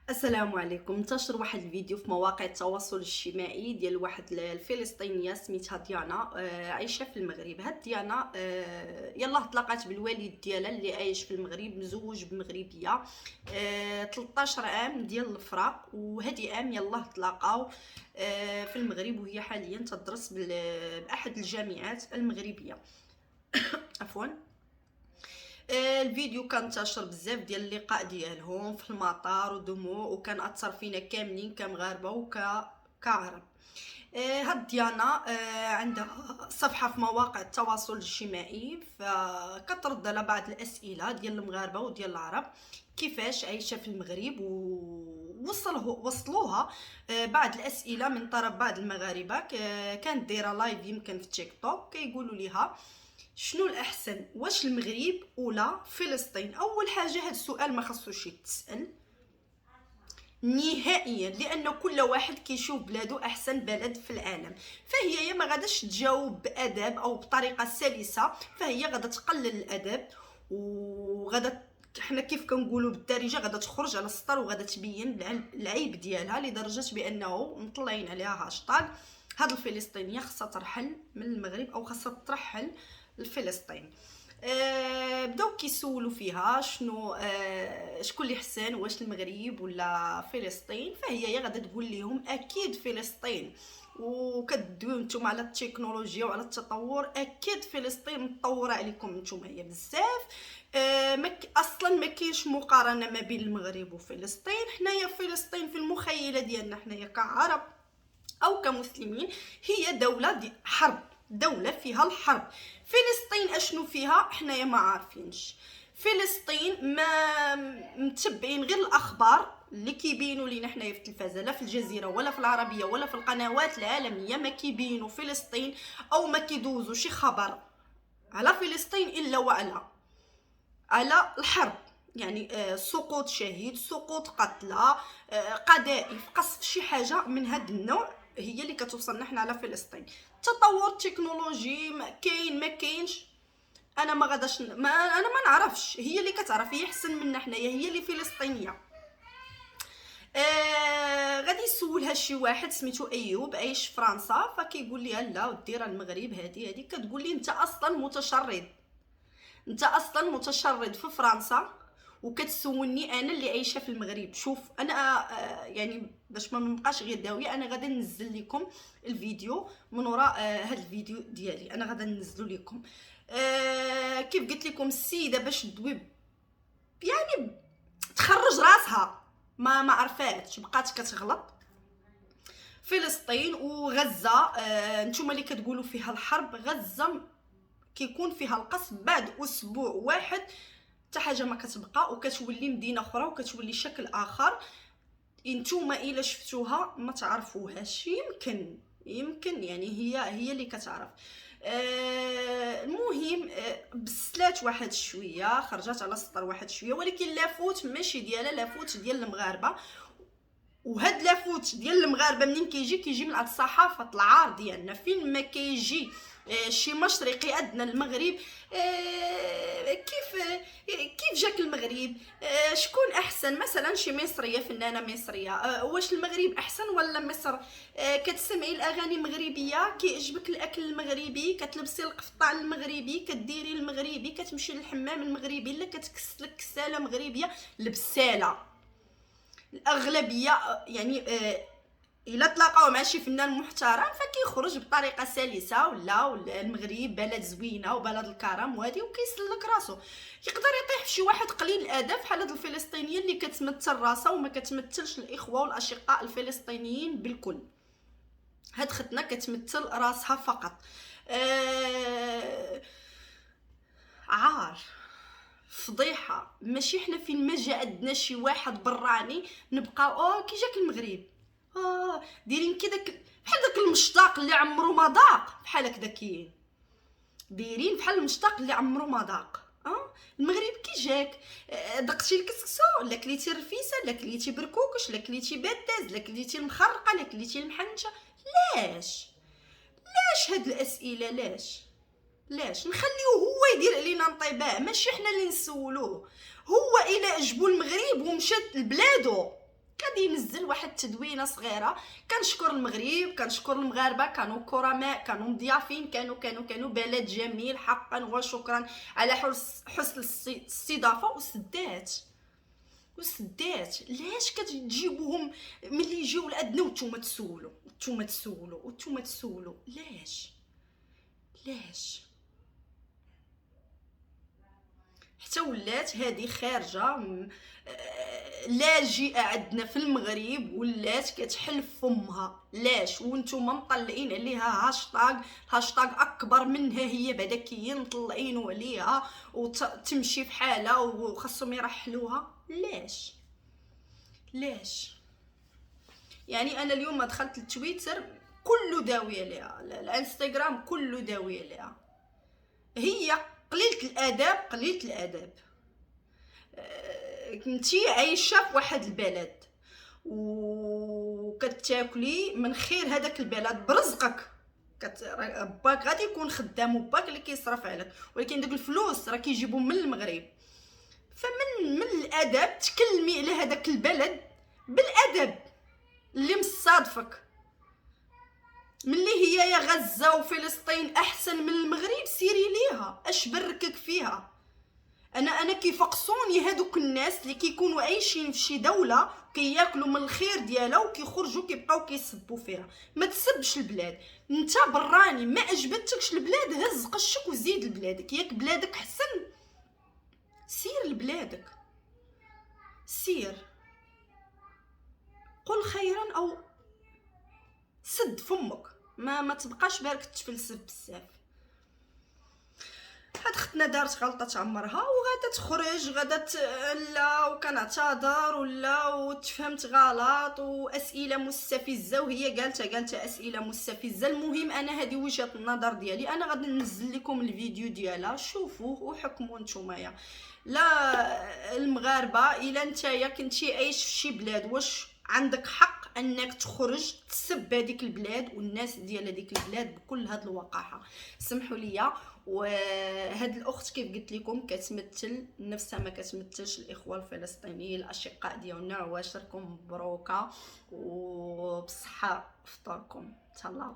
السلام عليكم. انتشر واحد الفيديو في مواقع التواصل الاجتماعي ديال واحد الفلسطينيه سميتها ديانا، عايشه في المغرب. هاد ديانا يلاه تلاقات بالوالد ديالها اللي عايش في المغرب، مزوج بمغربيه. 13 عام ديال الفراق، وهادي عام يلاه تلاقاو في المغرب، وهي حاليا تدرس باحد الجامعات المغربيه. عفوا. الفيديو كان انتشر بزاف ديال اللقاء ديالهم في المطار ودموع، وكان اثر فينا كاملين كمغاربه كعرب. هاد ديانا عندها صفحه في مواقع التواصل الاجتماعي، فكترد على بعض الاسئله ديال المغاربه وديال العرب كيفاش عايشه في المغرب، وصلوها بعض الاسئله من طرف بعض المغاربه. كانت دايره لايف يمكن في تيك توك، كيقولوا ليها شنو الاحسن، واش المغرب ولا فلسطين؟ اول حاجه هذا السؤال ما خصوش يتسال نهائيا، لان كل واحد كيشوف بلادو احسن بلد في العالم. فهي يا ما غاداش تجاوب بادب او بطريقه سلسه، فهي غادا تقلل الادب، وغادا حنا كيف كنقولوا بالدارجه غادا تخرج على السطر، وغادا تبين العيب ديالها لدرجه بانه مطلعين عليها هاشتاغ هاد الفلسطينيه خاصها ترحل من المغرب، او خاصها ترحل لفلسطين. بداو كيسولوا فيها شنو شكون اللي حسن، واش المغرب ولا فلسطين؟ فهي غادا تقول لهم اكيد فلسطين. وكدويو نتوما على التكنولوجيا وعلى التطور، اكيد فلسطين متطوره عليكم نتوما هي بزاف. اصلا ما كاينش مقارنه ما بين المغرب وفلسطين. حنايا فلسطين في المخيله ديالنا حنايا كعرب او كمسلمين هي دوله دي حرب، دوله فيها الحرب. فلسطين اشنو فيها حنايا ما عارفينش. فلسطين ما متبعين غير الاخبار اللي كيبينوا لينا حنايا في التلفازه، لا في الجزيره ولا في العربيه ولا في القنوات العالميه ما كيبينوا فلسطين، او ما كيدوزوا شي خبر على فلسطين الا على الحرب. يعني سقوط شهيد، سقوط قتلى، قذائف، قصف، شي حاجه من هذا النوع هي اللي كتوصلنا حنا على فلسطين. تطور تكنولوجي كاين ما كاينش، انا ما غاداش انا ما نعرفش، هي اللي كتعرف، هي احسن منا حنايا، هي اللي فلسطينيه. غادي يسولها شي واحد سميتو ايوب عايش في فرنسا، فكيقول لها لا ودير المغرب هذه كتقول لي انت اصلا متشرد، انت اصلا متشرد في فرنسا وكتسولني انا اللي عايشه في المغرب. شوف انا يعني باش ما نبقاش غير داويه، انا غادا ننزل لكم الفيديو من وراء هذا الفيديو ديالي، انا غادا ننزلو لكم. كيف قلت لكم السيده باش تدوي يعني تخرج راسها، ما عرفاتش، بقات كتغلط. فلسطين وغزه نتوما اللي كتقولوا فيها الحرب، غزه كيكون فيها القصف بعد اسبوع واحد حتى حاجه ما كتبقى، وكتولي مدينه اخرى وكتولي شكل اخر. انتوما الا شفتوها ما تعرفوهاش، يمكن يعني هي اللي كتعرف. المهم بسلات واحد شويه، خرجت على السطر واحد شويه، ولكن لافوت ماشي ديالها، لافوت ديال المغاربه. وهاد لافوت ديال المغاربه منين كيجي من عند صحافه العار ديالنا، فين ما كيجي شي مشرقي عندنا المغرب كيف جاك المغرب، شكون احسن، مثلا شي مصريه، فنانه مصريه، واش المغرب احسن ولا مصر؟ كتسمعي الاغاني المغربيه، كيعجبك الاكل المغربي، كتلبسي القفطان المغربي، كديري المغربي، كتمشي للحمام المغربي، لا كتكسلك كساله مغربيه لبساله. الاغلبيه يعني الا تلاقاو مع شي فنان محترم فكيخرج بطريقه سلسه، ولا المغرب بلد زوينه وبلد الكرم وهادي، وكيسلك راسو. يقدر يطيح في شي واحد قليل الادب بحال هاد الفلسطينيه اللي كتمثل راسها وما كتمثلش الاخوه والاشقاء الفلسطينيين بالكل. هاد ختنا كتمثل راسها فقط. عار، فضيحه. ماشي حنا فين ما جا عندنا شي واحد براني نبقاو كي جاك المغرب دايرين كي داك بحال داك المشتاق اللي عمرو ما ذاق، بحال هكذا كاين، دايرين بحال المشتاق اللي عمرو ما ذاق. المغرب كي جاك دقتي الكسكسو، لا كليتي الرفيسه، لا كليتي بركوكش، لا كليتي باتاز، لا كليتي المخرقه، لا كليتي المحنشه. لاش هاد الاسئله؟ لاش نخليوه هو يدير علينا انطباع، ماشي حنا اللي نسولوه. هو الى عجبو المغرب ومشات لبلادو غادي ينزل واحد التدوينه صغيره. كنشكر المغرب، كنشكر المغاربه، كانوا كرماء، كانوا مضيافين، كانوا بلد جميل حقا، وشكرا على حسن الاستضافه. وسدات علاش كتجيبوهم ملي يجيو لعندنا وانتوما تسولوا علاش حتى ولات هذه خارجه لاجئه عندنا في المغرب، ولات كتحل فمها. لاش وانتم مطلعين عليها هاشتاغ اكبر منها هي بعدا كي مطلعينوا عليها وتمشي في حالها وخاصهم يرحلوها؟ ليش يعني انا اليوم دخلت التويتر كله داويه ليها، الانستغرام كله داويه ليها. هي قليله الادب. كنتي عايشه في واحد البلد وكتاكلي من خير هذاك البلد برزقك. باك غادي يكون خدام وباك اللي كيصرف عليك، ولكن داك الفلوس راه كيجيبوا من المغرب. فمن الادب تكلمي على هذاك البلد بالادب اللي مصادفك. ملي هي يا غزه وفلسطين احسن من المغرب سيري ليها، اش بركك فيها؟ انا كيفقصوني هادوك الناس اللي كيكونوا عايشين في شي دوله كياكلوا من الخير ديالها وكيخرجوا كيبقاو كيسبوا فيها. ما تسبش البلاد، انت براني ما عجبتكش البلاد هز قشك وزيد لبلادك. ياك بلادك حسن سير لبلادك، سير قل خيرا او سد فمك، ما تبقاش بارك تفلسف بزاف. هاد ختنا دارت غلطه عمرها وغادا تخرج لا وكنعتذر ولا وتفهمت غلط واسئله مستفزه وهي قالتها اسئله مستفزه. المهم انا هذه وجهه النظر ديالي، انا غادي ننزل لكم الفيديو ديالها شوفوه وحكموا نتوما. لا المغاربه الا نتايا كنتي عايش في شي بلاد واش عندك حق انك تخرج تسب هذيك البلاد والناس ديال هذيك البلاد بكل هاد الوقاحه؟ سمحوا لي. وهاد الاخت كيف قلت لكم كتمثل نفسها، ما كتمثلش الاخوه الفلسطينيين الاشقاء ديالنا. عواشركم مبروكه وبصحه فطوركم. تهلاو.